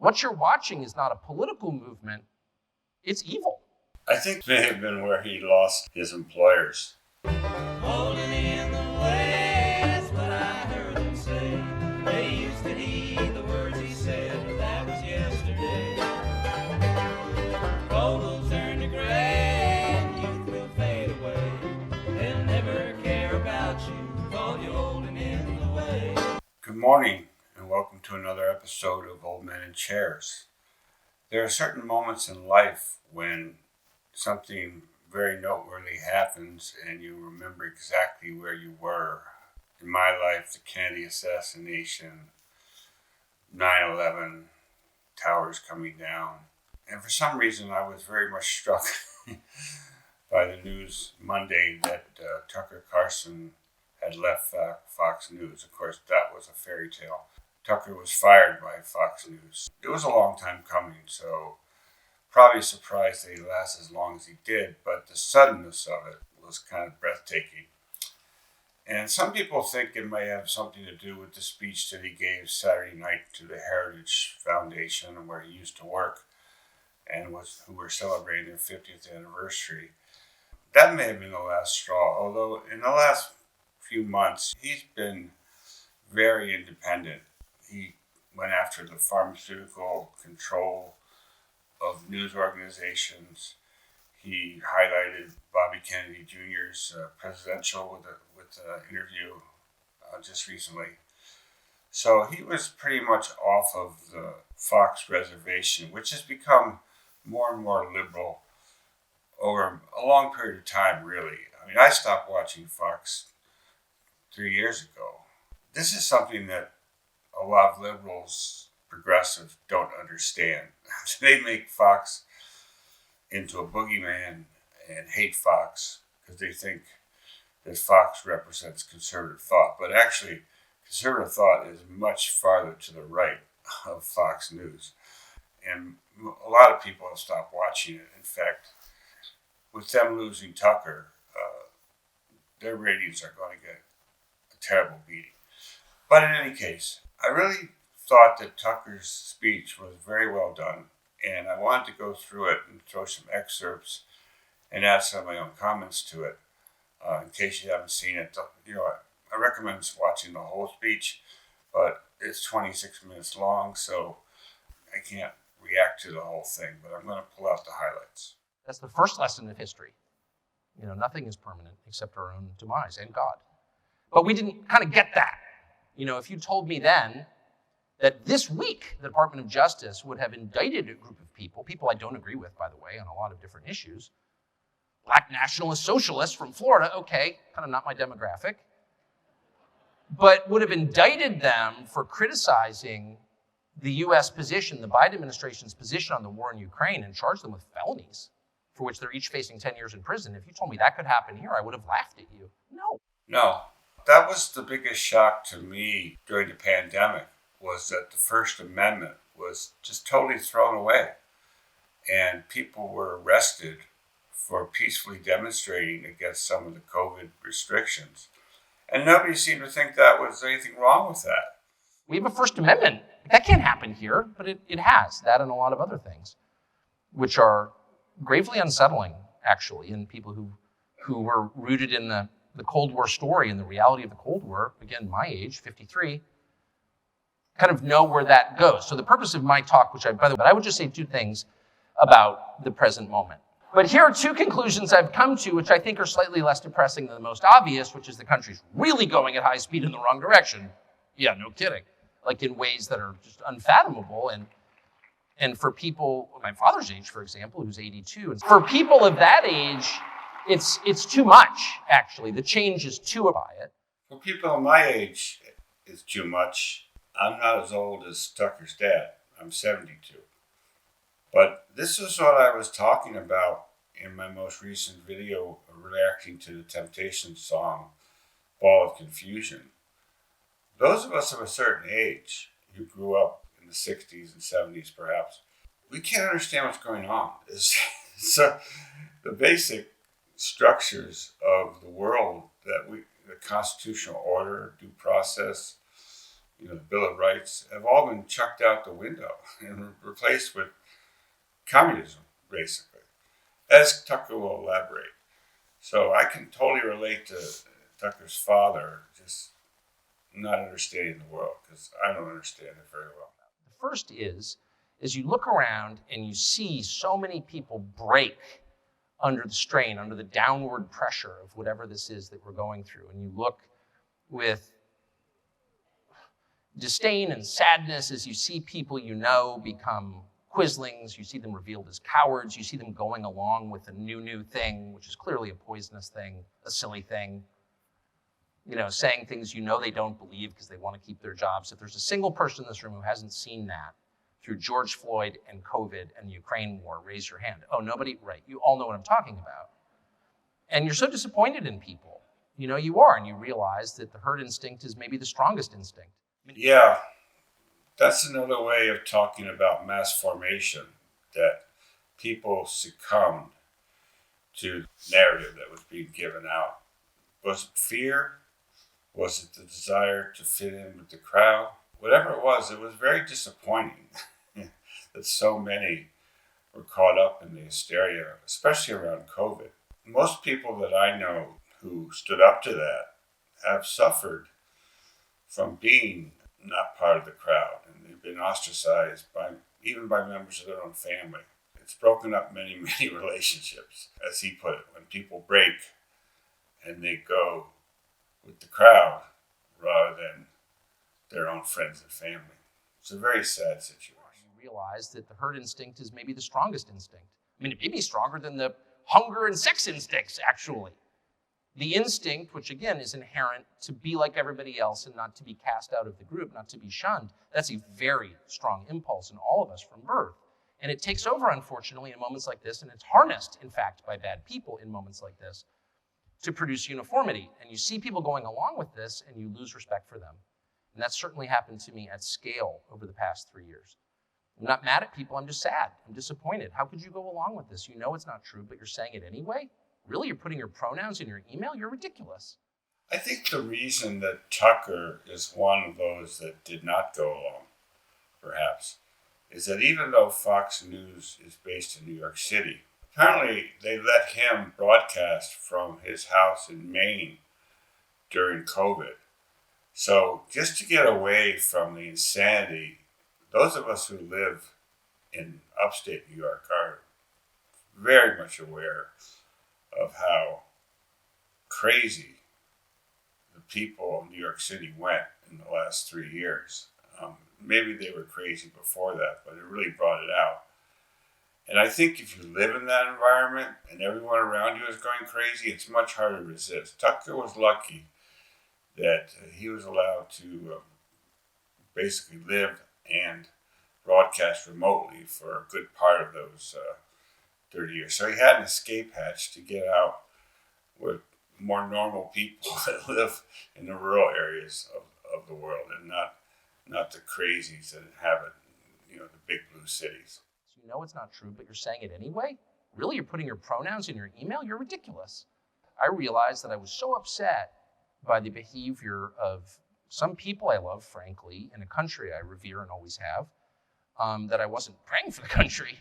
What you're watching is not a political movement, it's evil. I think it may have been where he lost his employers. Holding in the way, that's what I heard them say. They used to heed the words he said, but that was yesterday. Gold will turn to gray, and youth will fade away. They'll never care about you, call you holding in the way. Good morning, and welcome to another episode of Old Men in Chairs. There are certain moments in life when something very noteworthy happens and you remember exactly where you were. In my life, the Kennedy assassination, 9/11, towers coming down. And for some reason, I was very much struck by the news Monday that Tucker Carson had left Fox News. Of course, that was a fairy tale. Tucker was fired by Fox News. It was a long time coming, so probably surprised that he lasted as long as he did, but the suddenness of it was kind of breathtaking. And some people think it may have something to do with the speech that he gave Saturday night to the Heritage Foundation, where he used to work, and who were celebrating their 50th anniversary. That may have been the last straw, although in the last few months, he's been very independent. He went after the pharmaceutical control of news organizations. He highlighted Bobby Kennedy Jr.'s presidential with an interview just recently. So he was pretty much off of the Fox reservation, which has become more and more liberal over a long period of time, really. I mean, I stopped watching Fox 3 years ago. This is something that a lot of liberals, progressives, don't understand. They make Fox into a boogeyman and hate Fox because they think that Fox represents conservative thought. But actually, conservative thought is much farther to the right of Fox News. And a lot of people have stopped watching it. In fact, with them losing Tucker, their ratings are going to get a terrible beating. But in any case, I really thought that Tucker's speech was very well done, and I wanted to go through it and throw some excerpts and add some of my own comments to it. In case you haven't seen it, I recommend watching the whole speech, but it's 26 minutes long, so I can't react to the whole thing, but I'm going to pull out the highlights. That's the first lesson of history. Nothing is permanent except our own demise and God. But we didn't kind of get that. If you told me then that this week the Department of Justice would have indicted a group of people I don't agree with, by the way, on a lot of different issues, black nationalist socialists from Florida, okay, kind of not my demographic, but would have indicted them for criticizing the U.S. position, the Biden administration's position on the war in Ukraine, and charged them with felonies for which they're each facing 10 years in prison. If you told me that could happen here, I would have laughed at you. No. That was the biggest shock to me during the pandemic, was that the First Amendment was just totally thrown away. And people were arrested for peacefully demonstrating against some of the COVID restrictions. And nobody seemed to think that was anything wrong with that. We have a First Amendment. That can't happen here, but it has. That and a lot of other things, which are gravely unsettling, actually, in people who were rooted in the Cold War story and the reality of the Cold War, again, my age, 53, kind of know where that goes. So the purpose of my talk, but I would just say two things about the present moment. But here are two conclusions I've come to, which I think are slightly less depressing than the most obvious, which is the country's really going at high speed in the wrong direction. Yeah, no kidding. Like in ways that are just unfathomable. And for people, my father's age, for example, who's 82, and for people of that age, it's too much, actually. The change is too by it. For people of my age, it's too much. I'm not as old as Tucker's dad. I'm 72. But this is what I was talking about in my most recent video reacting to the Temptations song, Ball of Confusion. Those of us of a certain age who grew up in the 60s and 70s perhaps, we can't understand what's going on. So the basic structures of the world the constitutional order, due process, the Bill of Rights have all been chucked out the window and replaced with communism, basically, as Tucker will elaborate. So I can totally relate to Tucker's father, just not understanding the world, because I don't understand it very well. The first is you look around and you see so many people break under the strain, under the downward pressure of whatever this is that we're going through. And you look with disdain and sadness as you see people you know become quislings, you see them revealed as cowards, you see them going along with a new thing, which is clearly a poisonous thing, a silly thing, saying things they don't believe because they want to keep their jobs. If there's a single person in this room who hasn't seen that through George Floyd and COVID and the Ukraine war, raise your hand. Oh, nobody? Right. You all know what I'm talking about. And you're so disappointed in people. You are, and you realize that the herd instinct is maybe the strongest instinct. Yeah, that's another way of talking about mass formation, that people succumbed to the narrative that was being given out. Was it fear? Was it the desire to fit in with the crowd? Whatever it was very disappointing that so many were caught up in the hysteria, especially around COVID. Most people that I know who stood up to that have suffered from being not part of the crowd, and they've been ostracized even by members of their own family. It's broken up many relationships, as he put it, when people break and they go with the crowd rather than their own friends and family. It's a very sad situation. You realize that the herd instinct is maybe the strongest instinct. It may be stronger than the hunger and sex instincts, actually. The instinct, which again is inherent to be like everybody else and not to be cast out of the group, not to be shunned, that's a very strong impulse in all of us from birth. And it takes over, unfortunately, in moments like this, and it's harnessed, in fact, by bad people in moments like this to produce uniformity. And you see people going along with this, and you lose respect for them. And that's certainly happened to me at scale over the past 3 years. I'm not mad at people, I'm just sad. I'm disappointed. How could you go along with this? You know it's not true, but you're saying it anyway? Really? You're putting your pronouns in your email? You're ridiculous. I think the reason that Tucker is one of those that did not go along, perhaps, is that even though Fox News is based in New York City, apparently they let him broadcast from his house in Maine during COVID. So just to get away from the insanity, those of us who live in upstate New York are very much aware of how crazy the people of New York City went in the last 3 years. Maybe they were crazy before that, but it really brought it out. And I think if you live in that environment and everyone around you is going crazy, it's much harder to resist. Tucker was lucky that he was allowed to basically live and broadcast remotely for a good part of those 30 years. So he had an escape hatch to get out with more normal people that live in the rural areas of the world, and not the crazies that inhabit, the big blue cities. So you know it's not true, but you're saying it anyway? Really? You're putting your pronouns in your email? You're ridiculous. I realized that I was so upset by the behavior of some people I love, frankly, in a country I revere and always have, that I wasn't praying for the country.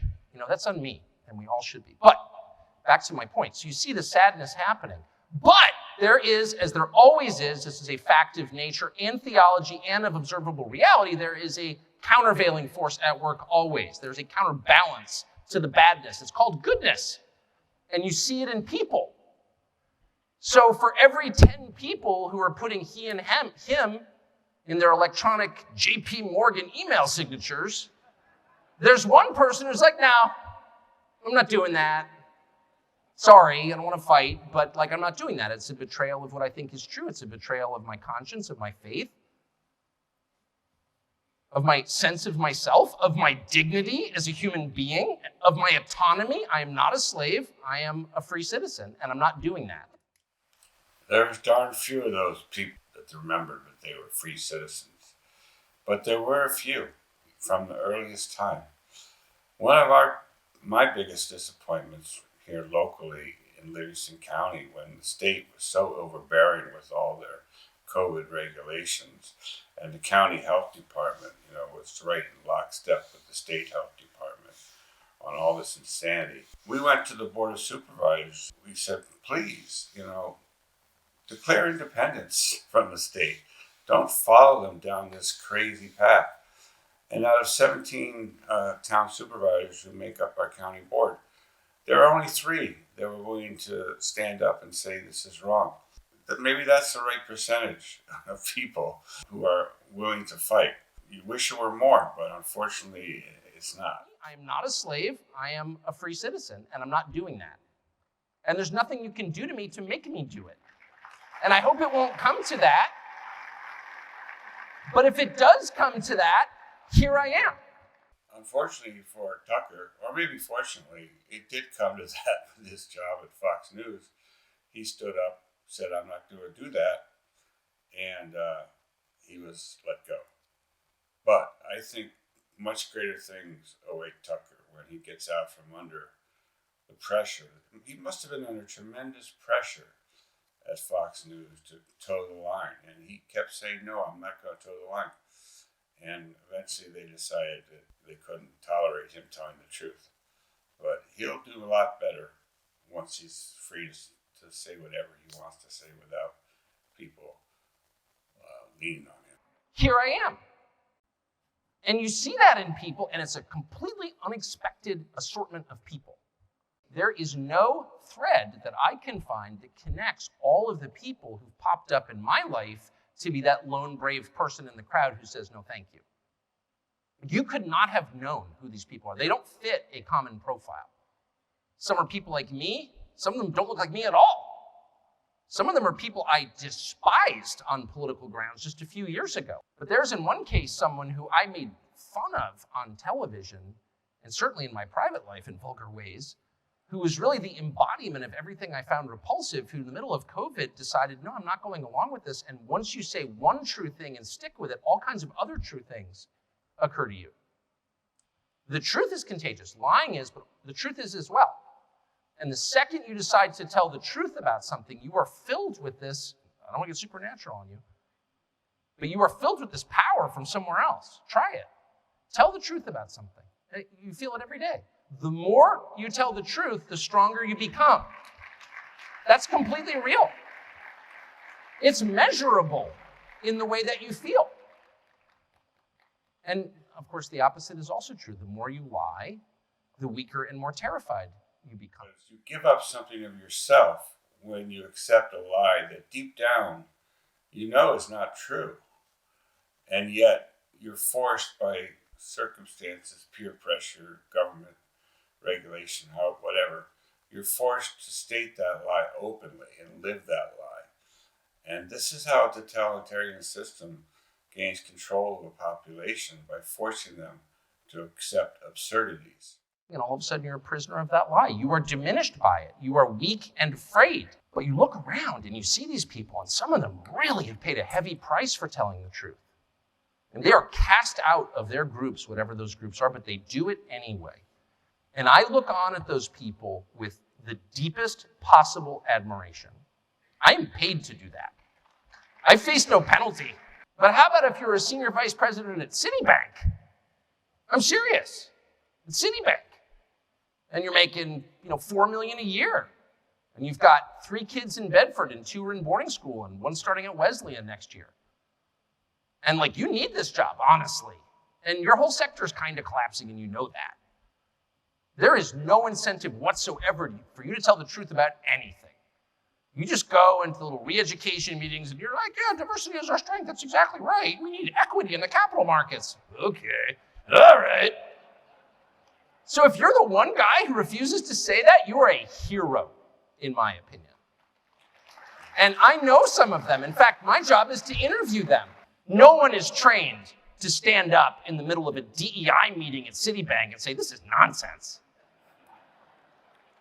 That's on me, and we all should be. But back to my point. So you see the sadness happening. But there is, as there always is, this is a fact of nature and theology and of observable reality, there is a countervailing force at work always. There's a counterbalance to the badness. It's called goodness. And you see it in people. So for every 10 people who are putting he and him in their electronic JP Morgan email signatures, there's one person who's like, no, I'm not doing that. Sorry, I don't want to fight, but I'm not doing that. It's a betrayal of what I think is true. It's a betrayal of my conscience, of my faith, of my sense of myself, of my dignity as a human being, of my autonomy. I am not a slave. I am a free citizen, and I'm not doing that. There's darn few of those people that remembered that they were free citizens. But there were a few from the earliest time. One of my biggest disappointments here locally in Livingston County, when the state was so overbearing with all their COVID regulations And the county health department, was right in lockstep with the state health department on all this insanity. We went to the Board of Supervisors. We said, please, declare independence from the state. Don't follow them down this crazy path. And out of 17 town supervisors who make up our county board, there are only 3 that were willing to stand up and say this is wrong. Maybe that's the right percentage of people who are willing to fight. You wish it were more, but unfortunately, it's not. I am not a slave. I am a free citizen, and I'm not doing that. And there's nothing you can do to me to make me do it. And I hope it won't come to that. But if it does come to that, here I am. Unfortunately for Tucker, or maybe fortunately, it did come to that with his job at Fox News. He stood up, said, I'm not going to do that, and he was let go. But I think much greater things await Tucker when he gets out from under the pressure. He must have been under tremendous pressure at Fox News to toe the line, and he kept saying, no, I'm not going to toe the line. And eventually they decided that they couldn't tolerate him telling the truth. But he'll do a lot better once he's free to say whatever he wants to say without people leaning on him. Here I am. And you see that in people, and it's a completely unexpected assortment of people. There is no thread that I can find that connects all of the people who've popped up in my life to be that lone brave person in the crowd who says, no, thank you. You could not have known who these people are. They don't fit a common profile. Some are people like me. Some of them don't look like me at all. Some of them are people I despised on political grounds just a few years ago. But there's in one case someone who I made fun of on television, and certainly in my private life in vulgar ways, who was really the embodiment of everything I found repulsive, who in the middle of COVID decided, no, I'm not going along with this. And once you say one true thing and stick with it, all kinds of other true things occur to you. The truth is contagious. Lying is, but the truth is as well. And the second you decide to tell the truth about something, you are filled with this, I don't want to get supernatural on you, but you are filled with this power from somewhere else. Try it. Tell the truth about something. You feel it every day. The more you tell the truth, the stronger you become. That's completely real. It's measurable in the way that you feel. And of course, the opposite is also true. The more you lie, the weaker and more terrified you become. You give up something of yourself when you accept a lie that deep down you know is not true. And yet you're forced by circumstances, peer pressure, government regulation, whatever, you're forced to state that lie openly and live that lie. And this is how a totalitarian system gains control of a population, by forcing them to accept absurdities. And all of a sudden you're a prisoner of that lie. You are diminished by it. You are weak and afraid. But you look around and you see these people, and some of them really have paid a heavy price for telling the truth. And they are cast out of their groups, whatever those groups are, but they do it anyway. And I look on at those people with the deepest possible admiration. I am paid to do that. I face no penalty. But how about if you're a senior vice president at Citibank? I'm serious. At Citibank. And you're making, $4 million a year. And you've got 3 kids in Bedford and 2 are in boarding school and 1 starting at Wesleyan next year. And you need this job, honestly. And your whole sector is kind of collapsing, and you know that. There is no incentive whatsoever for you to tell the truth about anything. You just go into little re-education meetings and you're like, yeah, diversity is our strength. That's exactly right. We need equity in the capital markets. Okay, all right. So if you're the one guy who refuses to say that, you are a hero, in my opinion. And I know some of them. In fact, my job is to interview them. No one is trained to stand up in the middle of a DEI meeting at Citibank and say, this is nonsense.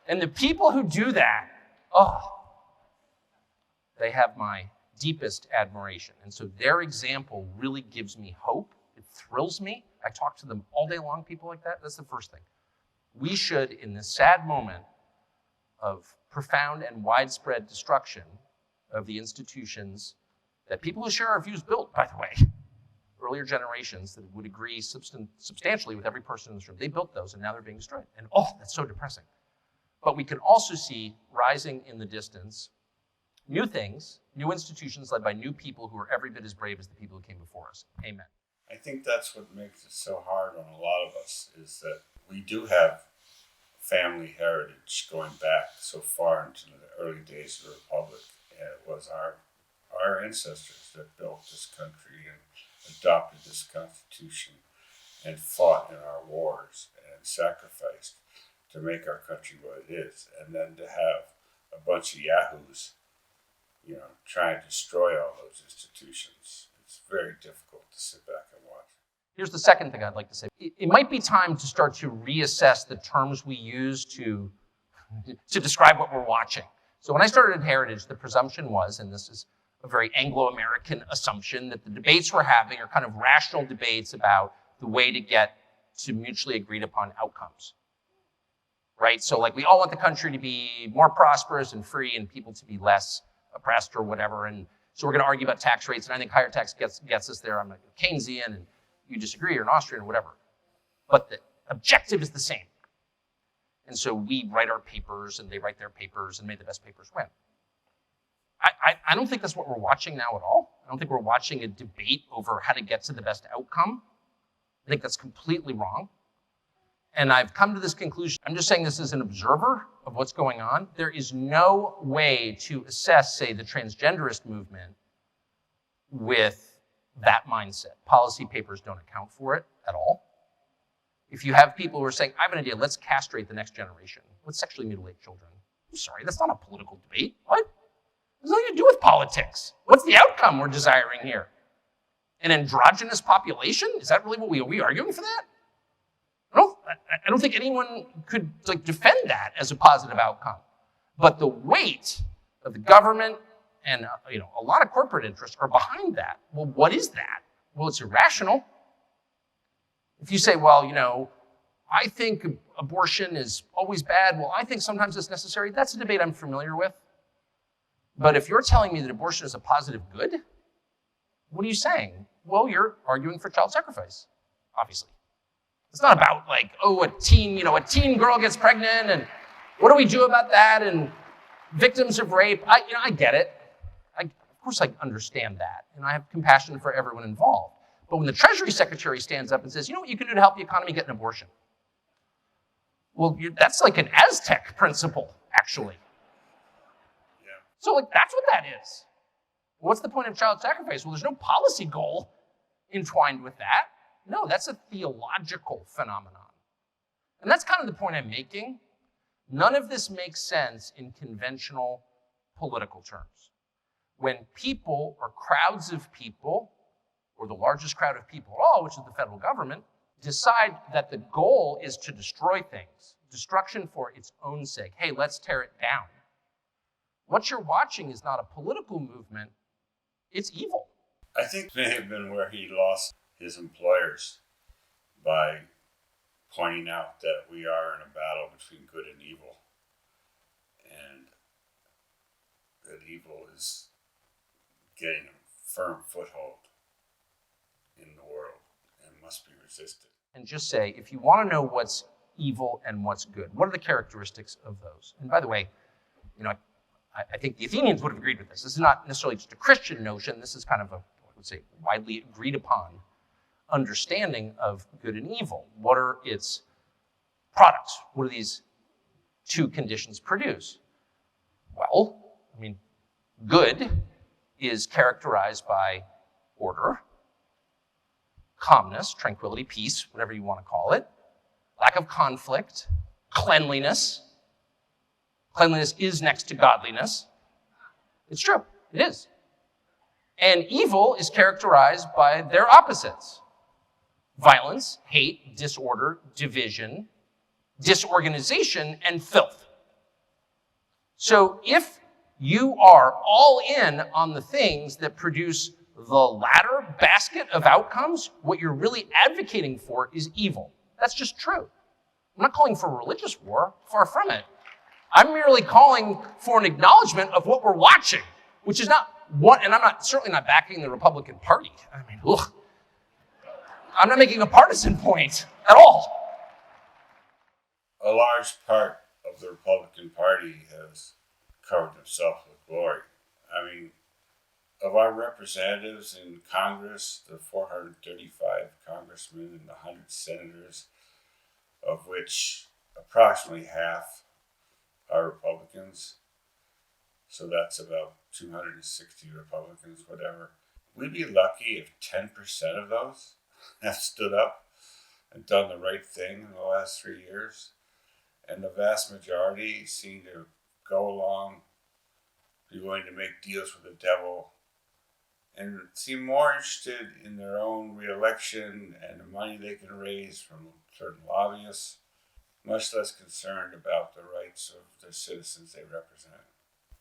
And the people who do that, they have my deepest admiration. And so their example really gives me hope. It thrills me. I talk to them all day long, people like that. That's the first thing. We should, in this sad moment of profound and widespread destruction of the institutions that people who share our views built, by the way, earlier generations that would agree substantially with every person in this room. They built those, and now they're being destroyed. And that's so depressing. But we can also see rising in the distance new things, new institutions led by new people who are every bit as brave as the people who came before us. Amen. I think that's what makes it so hard on a lot of us, is that we do have family heritage going back so far into the early days of the Republic. And it was our ancestors that built this country and adopted this Constitution and fought in our wars and sacrificed to make our country what it is. And then to have a bunch of yahoos, trying to destroy all those institutions, it's very difficult to sit back and watch. Here's the second thing I'd like to say. It might be time to start to reassess the terms we use to describe what we're watching. So when I started at Heritage, the presumption was, and this is a very Anglo-American assumption, that the debates we're having are kind of rational debates about the way to get to mutually agreed upon outcomes. Right? So like we all want the country to be more prosperous and free and people to be less oppressed or whatever. And so we're going to argue about tax rates, and I think higher tax gets us there. I'm a Keynesian, and you disagree, or an Austrian, or whatever. But the objective is the same. And so we write our papers, and they write their papers, and may the best papers win. I don't think that's what we're watching now at all. I don't think we're watching a debate over how to get to the best outcome. I think that's completely wrong. And I've come to this conclusion. I'm just saying this as an observer of what's going on. There is no way to assess, say, the transgenderist movement with that mindset. Policy papers don't account for it at all. If you have people who are saying, I have an idea, let's castrate the next generation. Let's sexually mutilate children. I'm sorry, that's not a political debate. What? It has nothing to do with politics. What's the outcome we're desiring here? An androgynous population? Is that really what are we arguing for that? I don't think anyone could defend that as a positive outcome. But the weight of the government and a lot of corporate interests are behind that. Well, what is that? Well, it's irrational. If you say, well, I think abortion is always bad. Well, I think sometimes it's necessary. That's a debate I'm familiar with. But if you're telling me that abortion is a positive good, what are you saying? Well, you're arguing for child sacrifice, obviously. It's not about a teen girl gets pregnant and what do we do about that and victims of rape. I get it. Of course I understand that, and I have compassion for everyone involved. But when the Treasury Secretary stands up and says, you know what you can do to help the economy, get an abortion. Well, that's like an Aztec principle, actually. Yeah. So that's what that is. What's the point of child sacrifice? Well, there's no policy goal entwined with that. No, that's a theological phenomenon. And that's kind of the point I'm making. None of this makes sense in conventional political terms. When people or crowds of people, or the largest crowd of people at all, which is the federal government, decide that the goal is to destroy things, destruction for its own sake. Hey, let's tear it down. What you're watching is not a political movement, it's evil. I think it may have been where he lost his employers by pointing out that we are in a battle between good and evil, and that evil is getting a firm foothold in the world and must be resisted. And just say, if you want to know what's evil and what's good, what are the characteristics of those? And by the way, I think the Athenians would have agreed with this. This is not necessarily just a Christian notion. This is kind of widely agreed upon understanding of good and evil. What are its products? What do these two conditions produce? Well, good is characterized by order, calmness, tranquility, peace, whatever you want to call it, lack of conflict, cleanliness. Cleanliness is next to godliness. It's true, it is. And evil is characterized by their opposites: violence, hate, disorder, division, disorganization, and filth. So if you are all in on the things that produce the latter basket of outcomes, what you're really advocating for is evil. That's just true. I'm not calling for a religious war, far from it. I'm merely calling for an acknowledgement of what we're watching, which is not what, and I'm certainly not backing the Republican Party. I'm not making a partisan point at all. A large part of the Republican Party has covered himself with glory. I mean, of our representatives in Congress, the 435 congressmen and the 100 senators, of which approximately half are Republicans, so that's about 260 Republicans, whatever. We'd be lucky if 10% of those have stood up and done the right thing in the last 3 years. And the vast majority seem to go along, be willing to make deals with the devil, and seem more interested in their own re-election and the money they can raise from certain lobbyists, much less concerned about the rights of the citizens they represent.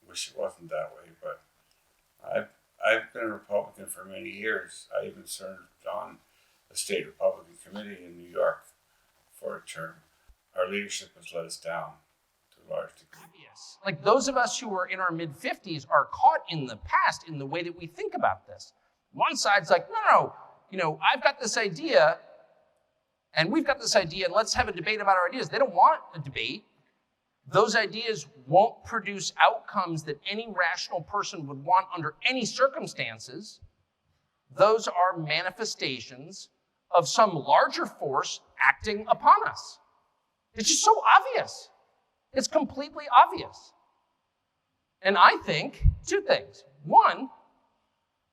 Wish it wasn't that way, but I've been a Republican for many years. I even served on the state Republican committee in New York for a term. Our leadership has let us down to a large degree. Yes. Like those of us who are in our mid-50s are caught in the past in the way that we think about this. One side's like, no, I've got this idea and we've got this idea and let's have a debate about our ideas. They don't want a debate. Those ideas won't produce outcomes that any rational person would want under any circumstances. Those are manifestations of some larger force acting upon us. It's just so obvious. It's completely obvious. And I think two things. One,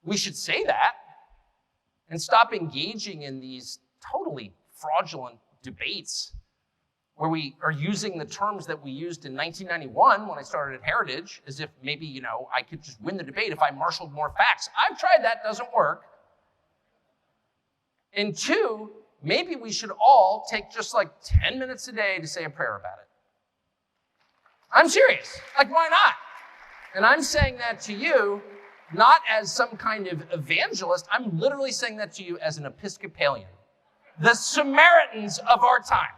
we should say that and stop engaging in these totally fraudulent debates where we are using the terms that we used in 1991 when I started at Heritage, as if maybe, I could just win the debate if I marshaled more facts. I've tried that, doesn't work. And two, maybe we should all take just like 10 minutes a day to say a prayer about it. I'm serious. Like, why not? And I'm saying that to you, not as some kind of evangelist. I'm literally saying that to you as an Episcopalian. The Samaritans of our time.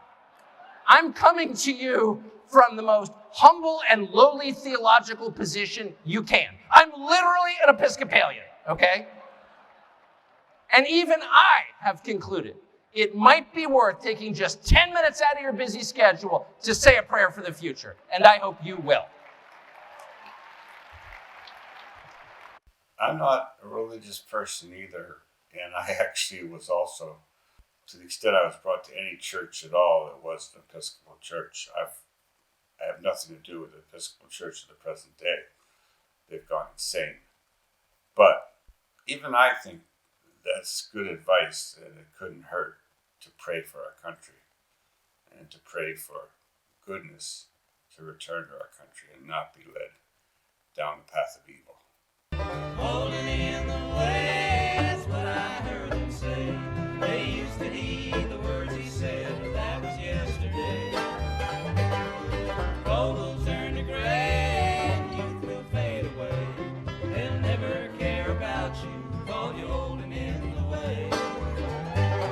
I'm coming to you from the most humble and lowly theological position you can. I'm literally an Episcopalian, okay? And even I have concluded it might be worth taking just 10 minutes out of your busy schedule to say a prayer for the future. And I hope you will. I'm not a religious person either. And I actually was also, to the extent I was brought to any church at all, it was an Episcopal church. I have nothing to do with the Episcopal Church of the present day. They've gone insane. But even I think that's good advice, and it couldn't hurt to pray for our country and to pray for goodness to return to our country and not be led down the path of evil. Holding